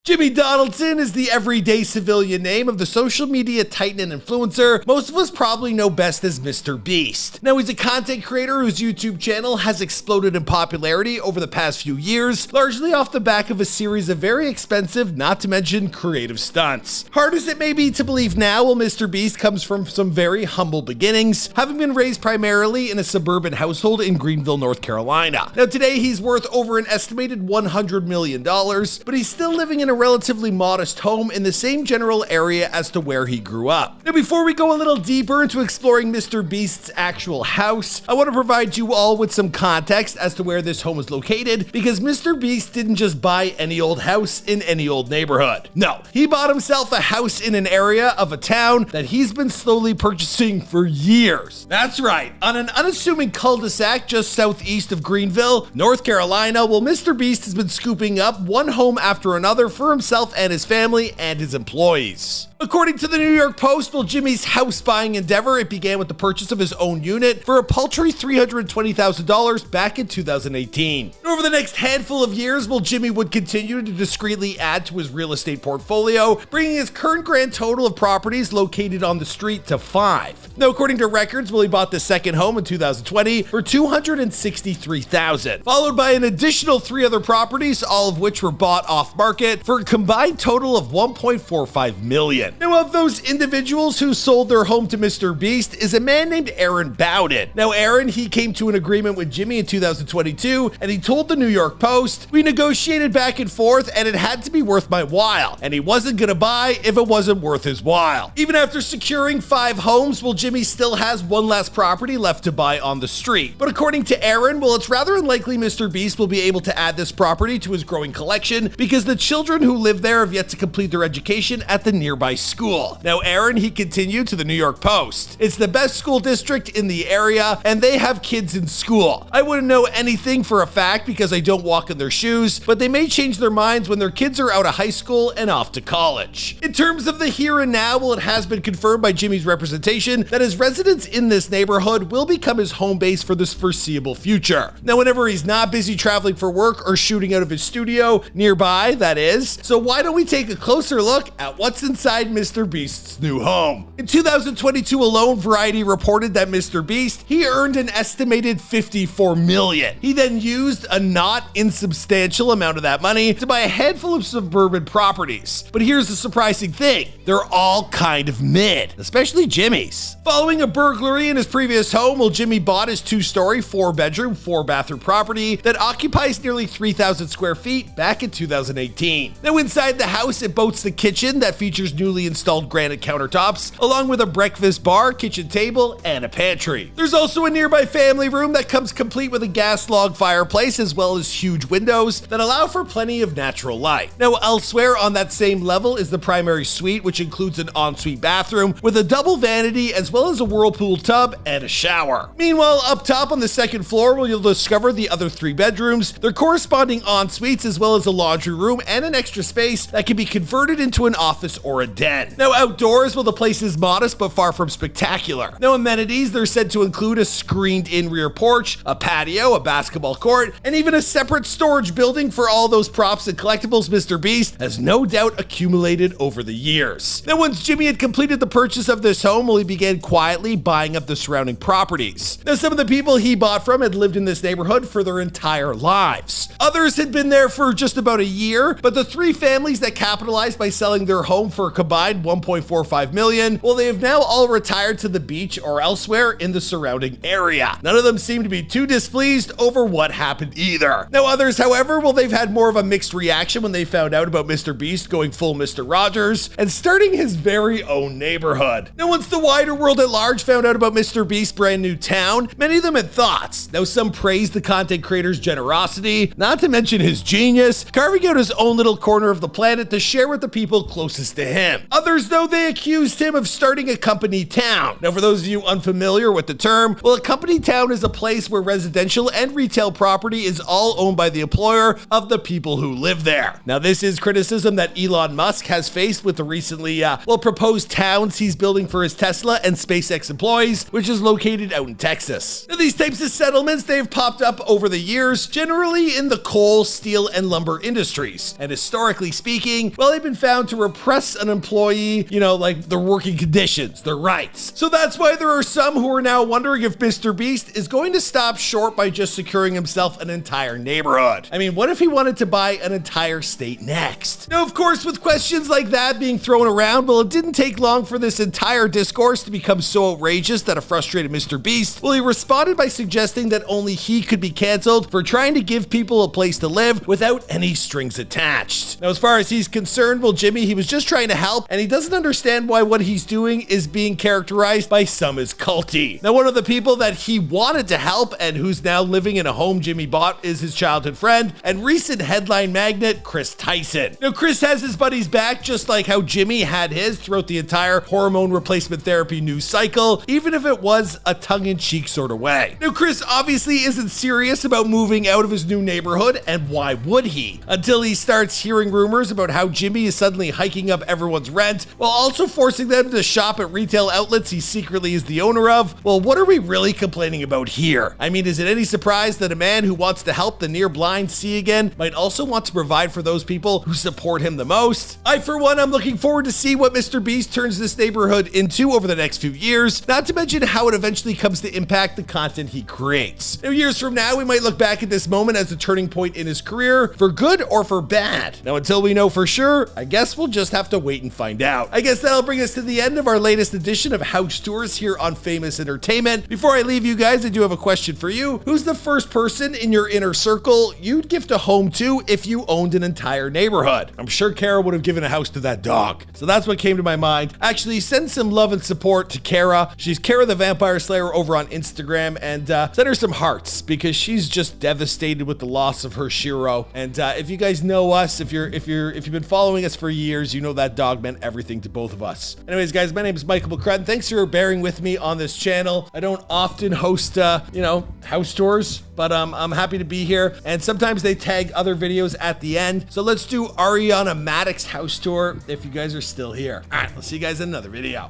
Jimmy Donaldson is the everyday civilian name of the social media titan and influencer most of us probably know best as MrBeast. Now, he's a content creator whose YouTube channel has exploded in popularity over the past few years, largely off the back of a series of very expensive, not to mention creative stunts. Hard as it may be to believe now, well, MrBeast comes from some very humble beginnings, having been raised primarily in a suburban household in Greenville, North Carolina. Now, today he's worth over an estimated $100 million, but he's still living in a relatively modest home in the same general area as to where he grew up. Now, before we go a little deeper into exploring MrBeast's actual house, I want to provide you all with some context as to where this home is located, because MrBeast didn't just buy any old house in any old neighborhood. No, he bought himself a house in an area of a town that he's been slowly purchasing for years. That's right, on an unassuming cul-de-sac just southeast of Greenville, North Carolina. Well, MrBeast has been scooping up one home after another for himself and his family and his employees. According to the New York Post, well, Jimmy's house buying endeavor, it began with the purchase of his own unit for a paltry $320,000 back in 2018. Over the next handful of years, well, Jimmy would continue to discreetly add to his real estate portfolio, bringing his current grand total of properties located on the street to 5. Now, according to records, well, he bought the second home in 2020 for $263,000, followed by an additional 3 other properties, all of which were bought off market for a combined total of $1.45 million. Now, of those individuals who sold their home to MrBeast is a man named Aaron Bowden. Now, Aaron, he came to an agreement with Jimmy in 2022, and he told the New York Post, "We negotiated back and forth, and it had to be worth my while, and he wasn't gonna buy if it wasn't worth his while." Even after securing 5 homes, well, Jimmy still has one last property left to buy on the street. But according to Aaron, well, it's rather unlikely MrBeast will be able to add this property to his growing collection because the children who live there have yet to complete their education at the nearby school. Now, Aaron, he continued to the New York Post, "It's the best school district in the area, and they have kids in school. I wouldn't know anything for a fact because I don't walk in their shoes, but they may change their minds when their kids are out of high school and off to college." In terms of the here and now, well, it has been confirmed by Jimmy's representation that his residence in this neighborhood will become his home base for this foreseeable future. Now, whenever he's not busy traveling for work or shooting out of his studio, nearby, that is. So why don't we take a closer look at what's inside MrBeast's new home? In 2022 alone, Variety reported that MrBeast, he earned an estimated $54 million. He then used a not insubstantial amount of that money to buy a handful of suburban properties. But here's the surprising thing. They're all kind of mid, especially Jimmy's. Following a burglary in his previous home, well, Jimmy bought his 2-story, 4-bedroom, 4-bathroom property that occupies nearly 3,000 square feet back in 2018. Now, inside the house, it boasts the kitchen that features newly installed granite countertops, along with a breakfast bar, kitchen table, and a pantry. There's also a nearby family room that comes complete with a gas log fireplace, as well as huge windows that allow for plenty of natural light. Now, elsewhere on that same level is the primary suite, which includes an ensuite bathroom with a double vanity, as well as a whirlpool tub and a shower. Meanwhile, up top on the second floor, well, you'll discover the other 3 bedrooms, their corresponding en-suites, as well as a laundry room and an extra space that can be converted into an office or a den. Now, outdoors, well, the place is modest but far from spectacular. Now, amenities, they're said to include a screened-in rear porch, a patio, a basketball court, and even a separate storage building for all those props and collectibles MrBeast has no doubt accumulated over the years. Now, once Jimmy had completed the purchase of this home, well, he began quietly buying up the surrounding properties. Now, some of the people he bought from had lived in this neighborhood for their entire lives. Others had been there for just about a year, but the 3 families that capitalized by selling their home for a combined $1.45 million, well, they have now all retired to the beach or elsewhere in the surrounding area. None of them seem to be too displeased over what happened either. Now, others, however, well, they've had more of a mixed reaction when they found out about MrBeast going full Mr. Rogers and starting his very own neighborhood. Now, once the wider world at large found out about MrBeast's brand new town, many of them had thoughts. Now, some praised the content creator's generosity, not to mention his genius, carving out his own little corner of the planet to share with the people closest to him. Others, though, they accused him of starting a company town. Now, for those of you unfamiliar with the term, well, a company town is a place where residential and retail property is all owned by the employer of the people who live there. Now, this is criticism that Elon Musk has faced with the recently, proposed towns he's building for his Tesla and SpaceX employees, which is located out in Texas. Now, these types of settlements, they've popped up over the years, generally in the coal, steel, and lumber industries. And historically speaking, well, they've been found to repress an employee, like their working conditions, their rights. So that's why there are some who are now wondering if MrBeast is going to stop short by just securing himself an entire neighborhood. I mean, what if he wanted to buy an entire state next? Now, of course, with questions like that being thrown around, well, it didn't take long for this entire discourse to become so outrageous that a frustrated MrBeast, well, he responded by suggesting that only he could be canceled for trying to give people a place to live without any strings attached. Now, as far as he's concerned, well, Jimmy, he was just trying to help, and he doesn't understand why what he's doing is being characterized by some as culty. Now, one of the people that he wanted to help and who's now living in a home Jimmy bought is his childhood friend and recent headline magnate, Chris Tyson. Now, Chris has his buddies back just like how Jimmy had his throughout the entire hormone replacement therapy news cycle, even if it was a tongue-in-cheek sort of way. Now, Chris obviously isn't serious about moving out of his new neighborhood, and why would he? Until he starts hearing rumors about how Jimmy is suddenly hiking up everyone's rent while also forcing them to shop at retail outlets he secretly is the owner of. Well, what are we really complaining about here? I mean, is it any surprise that a man who wants to help the near blind see again might also want to provide for those people who support him the most? I, for one, I'm looking forward to see what MrBeast turns this neighborhood into over the next few years, not to mention how it eventually comes to impact the content he creates. Now, years from now, we might look back at this moment as a turning point in his career, for good or for bad. Now, until we know for sure, I guess we'll just have to wait and find out. I guess that'll bring us to the end of our latest edition of House Tours here on Famous Entertainment. Before I leave you guys, I do have a question for you. Who's the first person in your inner circle you'd gift a home to if you owned an entire neighborhood? I'm sure Kara would have given a house to that dog. So that's what came to my mind. Actually, send some love and support to Kara. She's Kara the Vampire Slayer over on Instagram, and send her some hearts because she's just devastated with the loss of her Shiro. And if you guys know us, if you've been following us for years, you know that dog meant everything to both of us. Anyways, guys, my name is Michael McCrudden. Thanks for bearing with me on this channel. I don't often host, house tours, but I'm happy to be here. And sometimes they tag other videos at the end. So let's do Ariana Maddox's house tour if you guys are still here. All right, we'll see you guys in another video.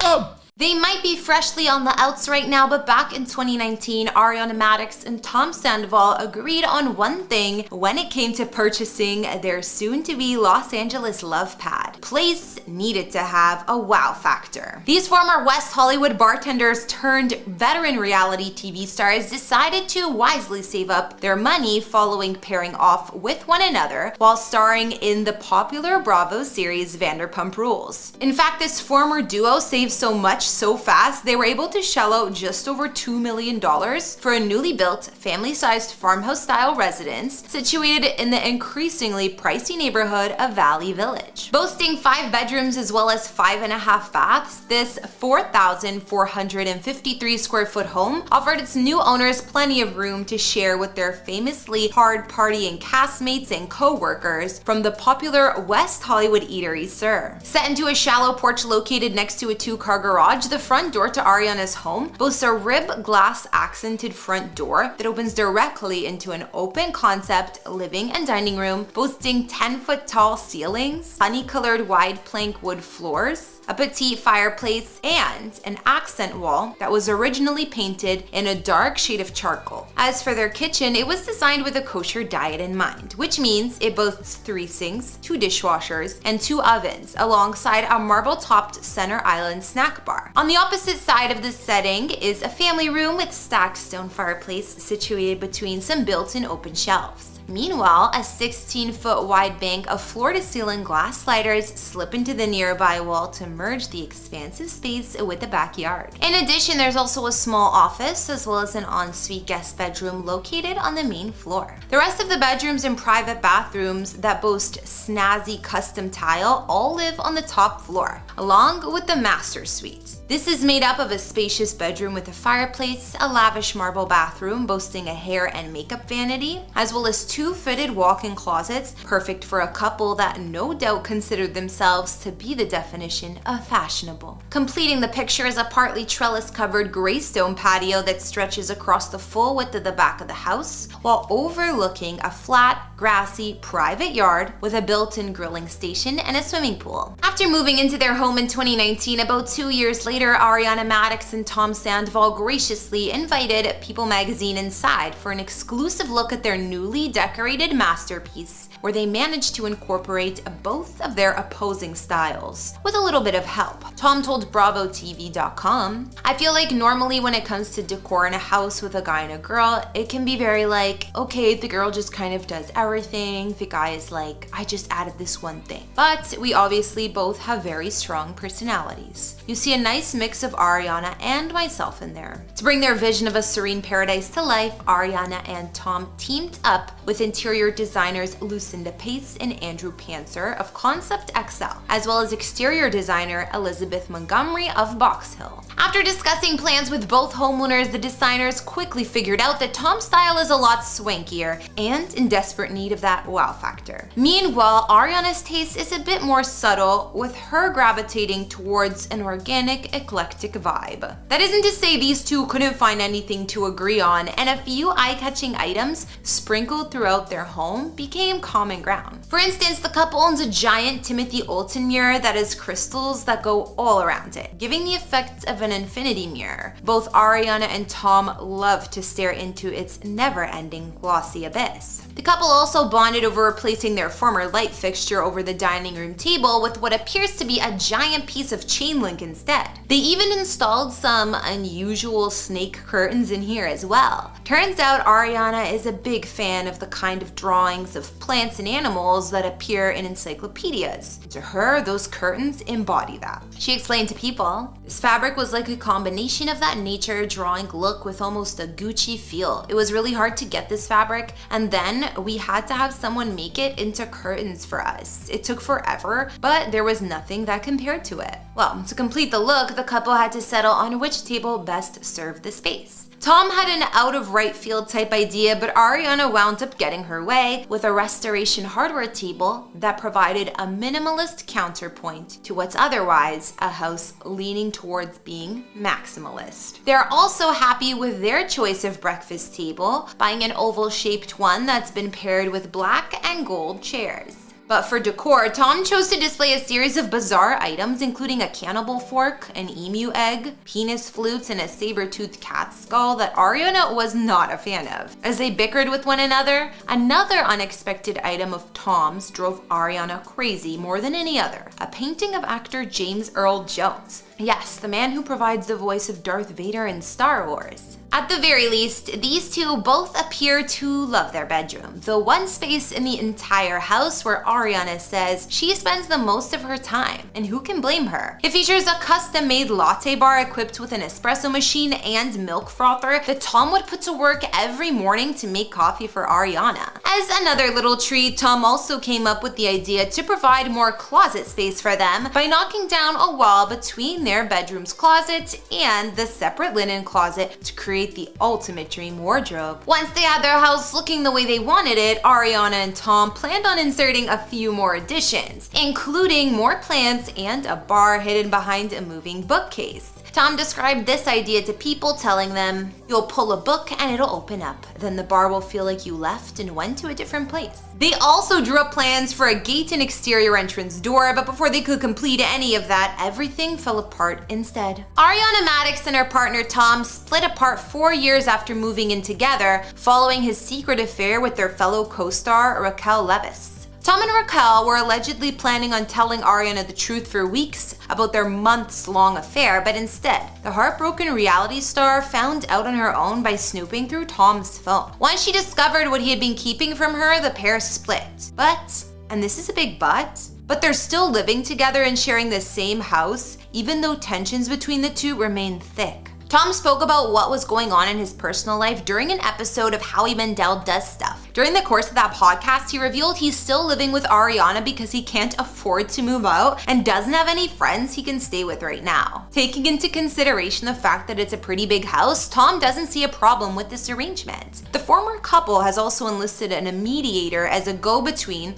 Oh! They might be freshly on the outs right now, but back in 2019, Ariana Maddox and Tom Sandoval agreed on one thing when it came to purchasing their soon-to-be Los Angeles love pad. Place needed to have a wow factor. These former West Hollywood bartenders turned veteran reality TV stars decided to wisely save up their money following pairing off with one another while starring in the popular Bravo series Vanderpump Rules. In fact, this former duo saved so much so fast, they were able to shell out just over $2 million for a newly built, family-sized farmhouse-style residence situated in the increasingly pricey neighborhood of Valley Village. Boasting 5 bedrooms as well as 5.5 baths, this 4,453 square foot home offered its new owners plenty of room to share with their famously hard-partying castmates and co-workers from the popular West Hollywood eatery Sir. Set into a shallow porch located next to a 2-car garage, the front door to Ariana's home boasts a rib glass accented front door that opens directly into an open concept living and dining room, boasting 10-foot tall ceilings, honey-colored wide plank wood floors, a petite fireplace, and an accent wall that was originally painted in a dark shade of charcoal. As for their kitchen, it was designed with a kosher diet in mind, which means it boasts 3 sinks, 2 dishwashers, and 2 ovens, alongside a marble-topped center island snack bar. On the opposite side of this setting is a family room with stacked stone fireplace situated between some built-in open shelves. Meanwhile, a 16-foot wide bank of floor-to-ceiling glass sliders slip into the nearby wall to merge the expansive space with the backyard. In addition, there's also a small office as well as an ensuite guest bedroom located on the main floor. The rest of the bedrooms and private bathrooms that boast snazzy custom tile all live on the top floor, along with the master suite. This is made up of a spacious bedroom with a fireplace, a lavish marble bathroom boasting a hair and makeup vanity, as well as 2 fitted walk-in closets, perfect for a couple that no doubt considered themselves to be the definition of fashionable. Completing the picture is a partly trellis-covered gray stone patio that stretches across the full width of the back of the house, while overlooking a flat, grassy, private yard with a built-in grilling station and a swimming pool. After moving into their home in 2019, about 2 years later, Ariana Madix and Tom Sandoval graciously invited People magazine inside for an exclusive look at their newly decorated masterpiece, where they managed to incorporate both of their opposing styles, with a little bit of help. Tom told BravoTV.com, "I feel like normally when it comes to decor in a house with a guy and a girl, it can be very like, okay, the girl just kind of does everything, the guy is like, I just added this one thing. But we obviously both have very strong personalities. You see a nice mix of Ariana and myself in there." To bring their vision of a serene paradise to life, Ariana and Tom teamed up with interior designers Lucinda Pace and Andrew Pantzer of Concept XL, as well as exterior designer Elizabeth Montgomery of Box Hill. After discussing plans with both homeowners, the designers quickly figured out that Tom's style is a lot swankier and in desperate need of that wow factor. Meanwhile, Ariana's taste is a bit more subtle, with her gravitating towards an organic, eclectic vibe. That isn't to say these two couldn't find anything to agree on, and a few eye-catching items sprinkled throughout their home became common ground. For instance, the couple owns a giant Timothy Oulton mirror that has crystals that go all around it, giving the effect of an infinity mirror. Both Ariana and Tom love to stare into its never-ending glossy abyss. The couple also bonded over replacing their former light fixture over the dining room table with what appears to be a giant piece of chain link instead. They even installed some unusual snake curtains in here as well. Turns out Ariana is a big fan of the kind of drawings of plants and animals that appear in encyclopedias. To her, those curtains embody that. She explained to People, "This fabric was like a combination of that nature drawing look with almost a Gucci feel. It was really hard to get this fabric, and then we had to have someone make it into curtains for us. It took forever, but there was nothing that compared to it." Well, to complete the look, the couple had to settle on which table best served the space. Tom had an out-of-right-field type idea, but Ariana wound up getting her way with a restoration hardware table that provided a minimalist counterpoint to what's otherwise a house leaning towards being maximalist. They're also happy with their choice of breakfast table, buying an oval-shaped one that's been paired with black and gold chairs. But for decor, Tom chose to display a series of bizarre items, including a cannibal fork, an emu egg, penis flutes, and a saber-toothed cat skull that Ariana was not a fan of. As they bickered with one another, another unexpected item of Tom's drove Ariana crazy more than any other: a painting of actor James Earl Jones. Yes, the man who provides the voice of Darth Vader in Star Wars. At the very least, these two both appear to love their bedroom, the one space in the entire house where Ariana says she spends the most of her time, and who can blame her? It features a custom-made latte bar equipped with an espresso machine and milk frother that Tom would put to work every morning to make coffee for Ariana. As another little treat, Tom also came up with the idea to provide more closet space for them by knocking down a wall between their bedroom's closet and the separate linen closet to create the ultimate dream wardrobe. Once they had their house looking the way they wanted it, Ariana and Tom planned on inserting a few more additions, including more plants and a bar hidden behind a moving bookcase. Tom described this idea to People, telling them, "You'll pull a book and it'll open up. Then the bar will feel like you left and went to a different place." They also drew up plans for a gate and exterior entrance door, but before they could complete any of that, everything fell apart instead. Ariana Madix and her partner Tom split apart 4 years after moving in together, following his secret affair with their fellow co-star Raquel Leviss. Tom and Raquel were allegedly planning on telling Ariana the truth for weeks about their months-long affair, but instead, the heartbroken reality star found out on her own by snooping through Tom's phone. Once she discovered what he had been keeping from her, the pair split. But, and this is a big but they're still living together and sharing the same house, even though tensions between the two remain thick. Tom spoke about what was going on in his personal life during an episode of Howie Mandel Does Stuff, During the course of that podcast, he revealed he's still living with Ariana because he can't afford to move out and doesn't have any friends he can stay with right now. Taking into consideration the fact that it's a pretty big house, Tom doesn't see a problem with this arrangement. The former couple has also enlisted a mediator as a go-between.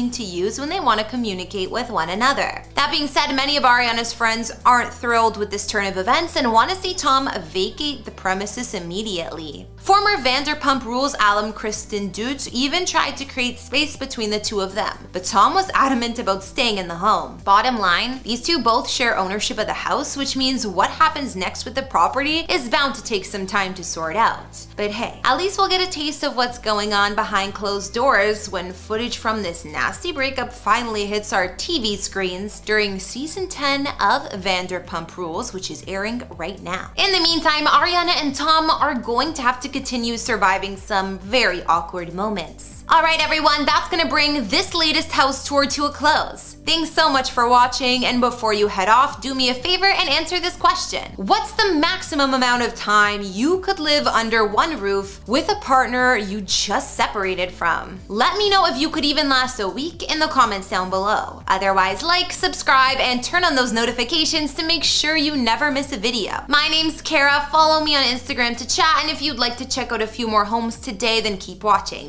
To use when they want to communicate with one another. That being said, many of Ariana's friends aren't thrilled with this turn of events and want to see Tom vacate the premises immediately. Former Vanderpump Rules alum Kristen Dutz even tried to create space between the two of them, but Tom was adamant about staying in the home. Bottom line, these two both share ownership of the house, which means what happens next with the property is bound to take some time to sort out. But hey, at least we'll get a taste of what's going on behind closed doors when footage from this nasty breakup finally hits our TV screens during season 10 of Vanderpump Rules, which is airing right now. In the meantime, Ariana and Tom are going to have to continue surviving some very awkward moments. Alright everyone, that's gonna bring this latest house tour to a close. Thanks so much for watching, and before you head off, do me a favor and answer this question. What's the maximum amount of time you could live under one roof with a partner you just separated from? Let me know if you could even last a week in the comments down below. Otherwise, like, subscribe, and turn on those notifications to make sure you never miss a video. My name's Kara, follow me on Instagram to chat, and if you'd like to check out a few more homes today, then keep watching.